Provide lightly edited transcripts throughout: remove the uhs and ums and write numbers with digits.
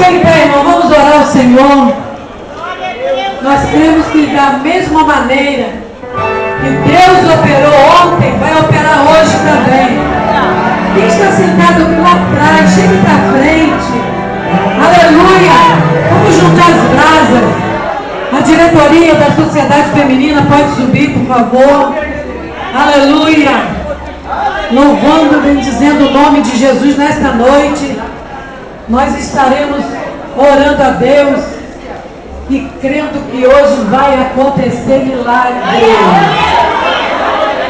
Fica em pé, irmão, vamos orar ao Senhor. Nós cremos que da mesma maneira que Deus operou ontem, vai operar hoje também. Quem está sentado aqui lá atrás, chegue para frente. Aleluia! Vamos juntar as brasas. A diretoria da Sociedade Feminina pode subir, por favor. Aleluia! Louvando, bendizendo o nome de Jesus nesta noite. Nós estaremos orando a Deus e crendo que hoje vai acontecer milagre.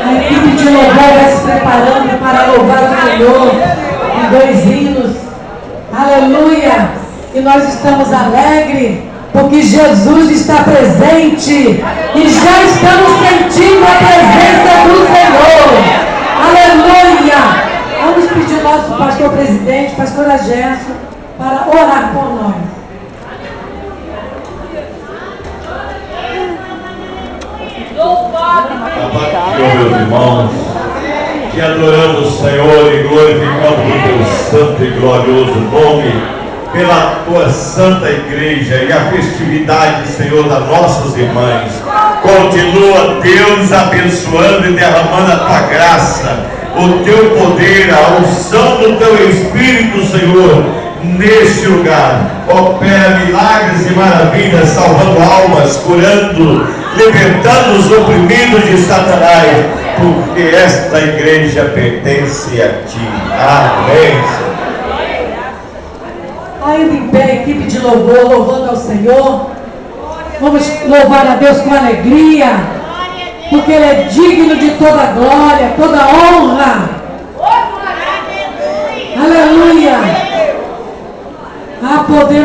A equipe de louvor vai se preparando para louvar o Senhor em 2 hinos. Aleluia! E nós estamos alegres porque Jesus está presente e já estamos sentindo a presença do Senhor. Aleluia! Vamos pedir ao nosso pastor presidente, pastor Agerson, para orar por nós. A paz do Senhor, meus irmãos, que adoramos o Senhor e glorificamos o teu santo e glorioso nome, pela tua santa igreja e a festividade, Senhor, das nossas irmãs. Continua, Deus, abençoando e derramando a tua graça, o teu poder, a unção do teu Espírito, Senhor, neste lugar. Opera milagres e maravilhas, salvando almas, curando, libertando os oprimidos de Satanás, porque esta igreja pertence a ti. Amém, Senhor. Ainda em pé, equipe de louvor, louvando ao Senhor. Vamos louvar a Deus com alegria, porque Ele é digno de toda glória, toda honra. Aleluia. Há poder